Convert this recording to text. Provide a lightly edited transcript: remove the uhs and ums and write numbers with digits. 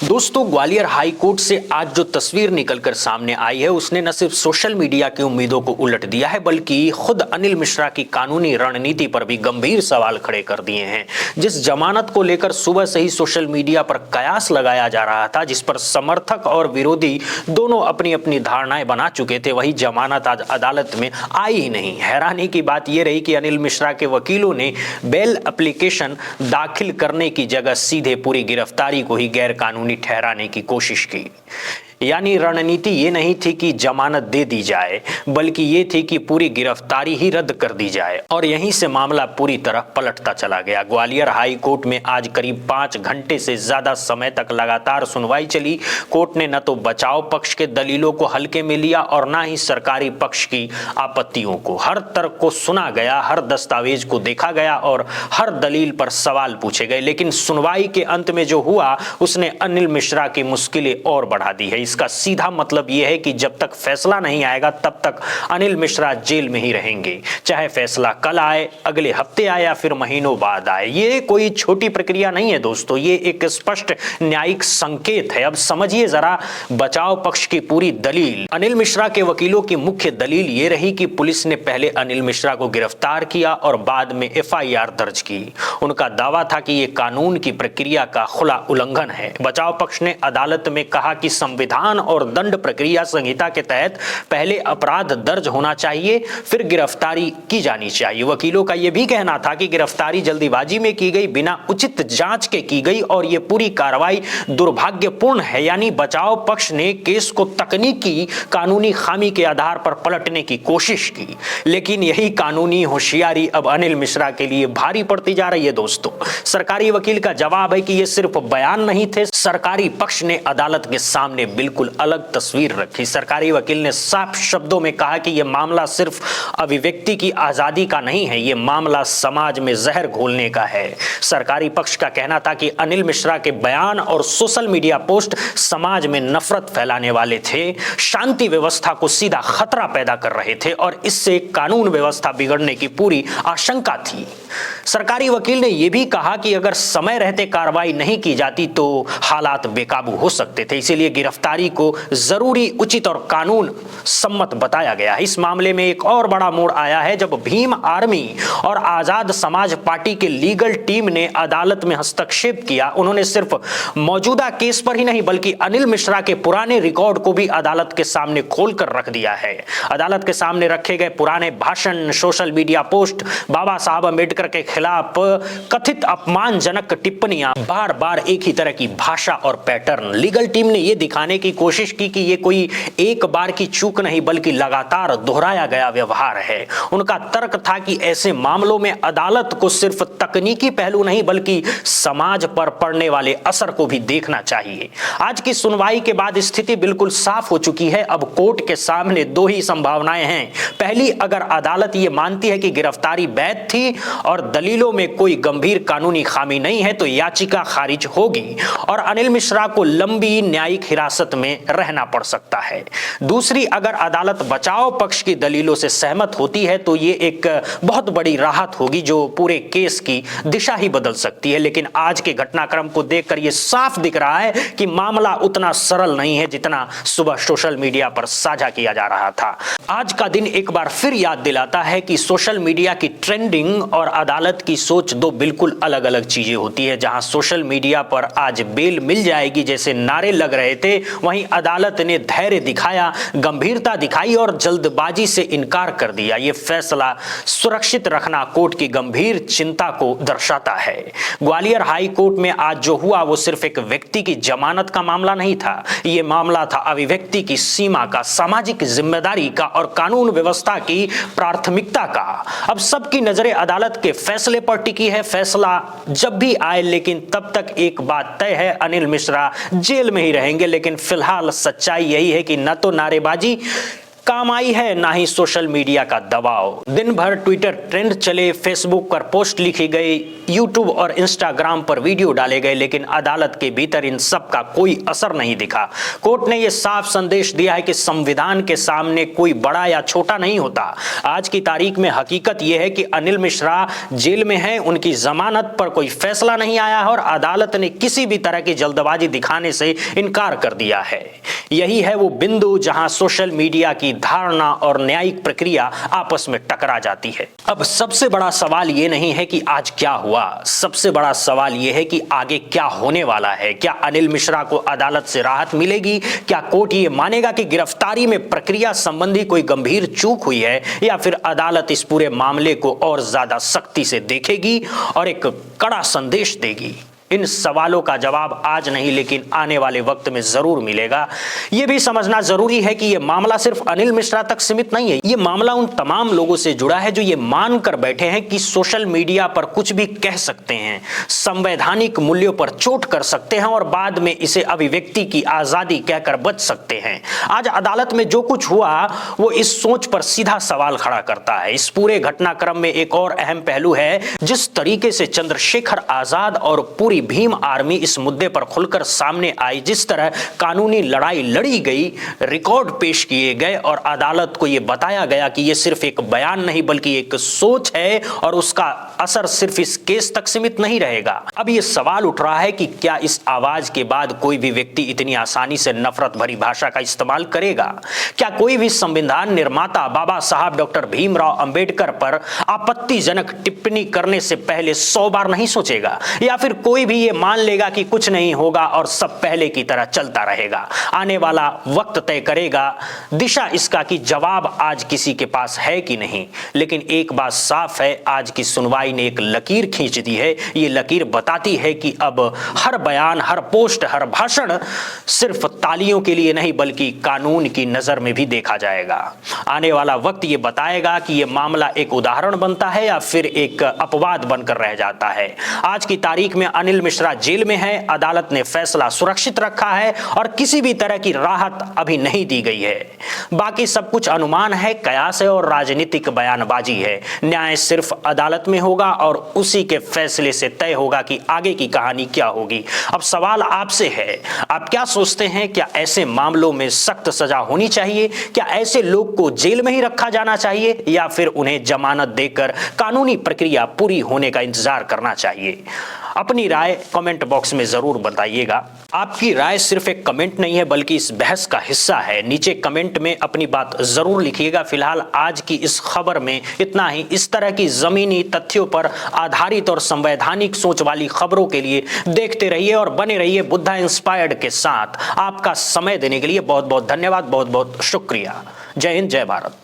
दोस्तों, Gwalior high court से आज जो तस्वीर निकलकर सामने आई है उसने न सिर्फ सोशल मीडिया की उम्मीदों को उलट दिया है बल्कि खुद अनिल मिश्रा की कानूनी रणनीति पर भी गंभीर सवाल खड़े कर दिए हैं। जिस जमानत को लेकर सुबह से ही सोशल मीडिया पर कयास लगाया जा रहा था, जिस पर समर्थक और विरोधी दोनों अपनी अपनी धारणाएं बना चुके थे, वही जमानत आज अदालत में आई ही नहीं। हैरानी की बात यह रही कि अनिल मिश्रा के वकीलों ने बेल एप्लीकेशन दाखिल करने की जगह सीधे पूरी गिरफ्तारी को ही गैर कानूनी ठहराने की कोशिश की। यानी रणनीति ये नहीं थी कि जमानत दे दी जाए, बल्कि ये थी कि पूरी गिरफ्तारी ही रद्द कर दी जाए और यहीं से मामला पूरी तरह पलटता चला गया। ग्वालियर हाई कोर्ट में आज करीब 5 घंटे से ज्यादा समय तक लगातार सुनवाई चली। कोर्ट ने न तो बचाव पक्ष के दलीलों को हल्के में लिया और न ही सरकारी पक्ष की आपत्तियों को। हर तर्क को सुना गया, हर दस्तावेज को देखा गया और हर दलील पर सवाल पूछे गए, लेकिन सुनवाई के अंत में जो हुआ उसने अनिल मिश्रा की मुश्किलें और बढ़ा दी है। इसका सीधा मतलब यह है कि जब तक फैसला नहीं आएगा तब तक अनिल मिश्रा जेल में ही रहेंगे, चाहे फैसला कल आए, अगले हफ्ते आए या फिर महीनों बाद आए। ये कोई छोटी प्रक्रिया नहीं है दोस्तों, ये एक स्पष्ट न्यायिक संकेत है। अब समझिए जरा बचाव पक्ष की पूरी दलील। अनिल मिश्रा के वकीलों की मुख्य दलील ये रही कि पुलिस ने पहले अनिल मिश्रा को गिरफ्तार किया और बाद में एफआईआर दर्ज की। उनका दावा था कि यह कानून की प्रक्रिया का खुला उल्लंघन है। बचाव पक्ष ने अदालत में कहा कि संविधान और दंड प्रक्रिया संहिता के तहत पहले अपराध दर्ज होना चाहिए, फिर गिरफ्तारी की जानी चाहिए। वकीलों का यह भी कहना था कि गिरफ्तारी जल्दीबाजी में की गई, बिना उचित जांच के की गई और यह पूरी कार्रवाई दुर्भाग्यपूर्ण है। यानी बचाव पक्ष ने केस को तकनीकी कानूनी खामी के आधार पर पलटने की कोशिश की, लेकिन यही कानूनी होशियारी अब अनिल मिश्रा के लिए भारी पड़ती जा रही है। दोस्तों, सरकारी वकील का जवाब है कि यह सिर्फ बयान नहीं थे। सरकारी पक्ष ने अदालत के सामने बिल्कुल अलग तस्वीर रखी। सरकारी वकील ने साफ शब्दों में कहा कि यह मामला सिर्फ अभिव्यक्ति की आजादी का नहीं है, यह मामला समाज में जहर घोलने का है। सरकारी पक्ष का कहना था कि अनिल मिश्रा के बयान और सोशल मीडिया पोस्ट समाज में नफरत फैलाने वाले थे, शांति व्यवस्था को सीधा खतरा पैदा कर रहे थे और इससे कानून व्यवस्था बिगड़ने की पूरी आशंका थी। सरकारी वकील ने यह भी कहा कि अगर समय रहते कार्रवाई नहीं की जाती तो हालात बेकाबू हो सकते थे, इसीलिए गिरफ्तारी को जरूरी, उचित और कानून सम्मत बताया गया। इस मामले में एक और बड़ा मोड़ आया है जब भीम आर्मी और आजाद समाज पार्टी के लीगल टीम ने अदालत में हस्तक्षेप किया। उन्होंने सिर्फ मौजूदा केस पर ही नहीं बल्कि अनिल मिश्रा के पुराने रिकॉर्ड को भी अदालत के सामने खोलकर रख दिया है। अदालत के सामने रखे गए पुराने भाषण, सोशल मीडिया पोस्ट, बाबा साहब अम्बेडकर के खिलाफ कथित अपमानजनक टिप्पणियां, बार बार एक ही तरह की भाषा और पैटर्न। लीगल टीम ने यह दिखाने की कोशिश की कि यह कोई एक बार की चूक नहीं बल्कि लगातार दोहराया गया व्यवहार है। उनका तर्क था कि ऐसे मामलों में अदालत को सिर्फ तकनीकी पहलू नहीं बल्कि समाज पर पड़ने वाले असर को भी देखना चाहिए। आज की सुनवाई के बाद स्थिति बिल्कुल साफ हो चुकी है। अब कोर्ट के सामने दो ही संभावनाएं हैं। पहली, अगर अदालत यह मानती है कि गिरफ्तारी वैध थी और दलीलों में कोई गंभीर कानूनी खामी नहीं है तो याचिका खारिज होगी और अनिल मिश्रा को लंबी न्यायिक हिरासत में रहना पड़ सकता है। दूसरी, अगर अदालत बचाव पक्ष की दलीलों से सहमत होती है तो ये एक बहुत बड़ी राहत होगी जो पूरे केस की दिशा ही बदल सकती है। लेकिन आज के घटनाक्रम को देखकर यह साफ दिख रहा है कि मामला उतना सरल नहीं है जितना सुबह सोशल मीडिया पर साझा किया जा रहा था। आज का दिन एक बार फिर याद दिलाता है कि सोशल मीडिया की ट्रेंडिंग और अदालत की सोच दो बिल्कुल अलग अलग चीजें होती है। जहां सोशल मीडिया पर आज बेल मिल जाएगी जैसे नारे लग रहे थे, वहीं अदालत ने धैर्य दिखाया, गंभीरता दिखाई और जल्दबाजी से इनकार कर दिया। यह फैसला सुरक्षित रखना कोर्ट की गंभीर चिंता को दर्शाता है। ग्वालियर हाई कोर्ट में आज जो हुआ वो सिर्फ एक व्यक्ति की जमानत का मामला नहीं था, यह मामला था अभिव्यक्ति की सीमा का, सामाजिक जिम्मेदारी का और कानून व्यवस्था की प्राथमिकता का। अब सबकी नजरें अदालत के फैसले पर टिकी है। फैसला जब भी आए, लेकिन तब तक एक बात तय है, अनिल मिश्रा जेल में ही रहेंगे। लेकिन फिलहाल सच्चाई यही है कि न तो नारेबाजी काम आई है ना ही सोशल मीडिया का दबाव। दिन भर ट्विटर ट्रेंड चले, फेसबुक पर पोस्ट लिखी गई, यूट्यूब और इंस्टाग्राम पर वीडियो डाले गए, लेकिन अदालत के भीतर इन सब का कोई असर नहीं दिखा। कोर्ट ने यह साफ संदेश दिया है कि संविधान के सामने कोई बड़ा या छोटा नहीं होता। आज की तारीख में हकीकत यह है कि अनिल मिश्रा जेल में है, उनकी जमानत पर कोई फैसला नहीं आया है और अदालत ने किसी भी तरह की जल्दबाजी दिखाने से इनकार कर दिया है। यही है वो बिंदु जहां सोशल मीडिया की धारणा और न्यायिक प्रक्रिया आपस में टकरा जाती है। अब सबसे बड़ा सवाल ये नहीं है कि आज क्या हुआ, सबसे बड़ा सवाल ये है कि आगे क्या होने वाला है। क्या अनिल मिश्रा को अदालत से राहत मिलेगी? क्या कोर्ट ये मानेगा कि गिरफ्तारी में प्रक्रिया संबंधी कोई गंभीर चूक हुई है, या फिर अदालत इस पूरे मामले को और ज्यादा सख्ती से देखेगी और एक कड़ा संदेश देगी? इन सवालों का जवाब आज नहीं लेकिन आने वाले वक्त में जरूर मिलेगा। यह भी समझना जरूरी है कि यह मामला सिर्फ अनिल मिश्रा तक सीमित नहीं है। यह मामला उन तमाम लोगों से जुड़ा है जो ये मानकर बैठे हैं कि सोशल मीडिया पर कुछ भी कह सकते हैं, संवैधानिक मूल्यों पर चोट कर सकते हैं और बाद में इसे अभिव्यक्ति की आजादी कहकर बच सकते हैं। आज अदालत में जो कुछ हुआ वो इस सोच पर सीधा सवाल खड़ा करता है। इस पूरे घटनाक्रम में एक और अहम पहलू है, जिस तरीके से चंद्रशेखर आजाद और पूरी भीम आर्मी इस मुद्दे पर खुलकर सामने आई, जिस तरह कानूनी लड़ाई लड़ी गई, रिकॉर्ड पेश किए गए और अदालत को यह बताया गया कि यह सिर्फ एक बयान नहीं बल्कि एक सोच है और उसका असर सिर्फ इस केस तक सीमित नहीं रहेगा। अब यह सवाल उठ रहा है कि क्या इस आवाज के बाद कोई भी व्यक्ति इतनी आसानी से नफरत भरी भाषा का इस्तेमाल करेगा? क्या कोई भी संविधान निर्माता बाबा साहब डॉक्टर भीमराव अंबेडकर पर आपत्तिजनक टिप्पणी करने से पहले 100 बार नहीं सोचेगा? या फिर कोई भी ये मान लेगा कि कुछ नहीं होगा और सब पहले की तरह चलता रहेगा? आने वाला वक्त तय करेगा दिशा इसका कि जवाब आज किसी के पास है कि नहीं। लेकिन एक बात साफ है, आज की सुनवाई ने एक लकीर खींच दी है। ये लकीर बताती है कि अब हर बयान, हर पोस्ट, हर भाषण सिर्फ तालियों के लिए नहीं बल्कि कानून की नजर में भी देखा जाएगा। आने वाला वक्त ये बताएगा कि ये मामला एक उदाहरण बनता है या फिर एक अपवाद बनकर रह जाता है। आज की तारीख में अनिल मिश्रा जेल में है, अदालत ने फैसला सुरक्षित रखा है और किसी भी तरह की राहत अभी नहीं दी गई है। बाकी सब कुछ अनुमान है, कयास है और राजनीतिक बयानबाजी है। न्याय सिर्फ अदालत में होगा और उसी के फैसले से तय होगा कि आगे की कहानी क्या होगी। अब सवाल आपसे है, आप क्या सोचते हैं? क्या ऐसे मामलों में सख्त सजा होनी चाहिए? क्या ऐसे लोग को जेल में ही रखा जाना चाहिए या फिर उन्हें जमानत देकर कानूनी प्रक्रिया पूरी होने का इंतजार करना चाहिए? अपनी राय कमेंट बॉक्स में जरूर बताइएगा। आपकी राय सिर्फ एक कमेंट नहीं है बल्कि इस बहस का हिस्सा है। नीचे कमेंट में अपनी बात जरूर लिखिएगा। फिलहाल आज की इस खबर में इतना ही। इस तरह की जमीनी तथ्यों पर आधारित और संवैधानिक सोच वाली खबरों के लिए देखते रहिए और बने रहिए बुद्धा इंस्पायर्ड के साथ। आपका समय देने के लिए बहुत बहुत धन्यवाद, बहुत बहुत शुक्रिया। जय हिंद, जय भारत।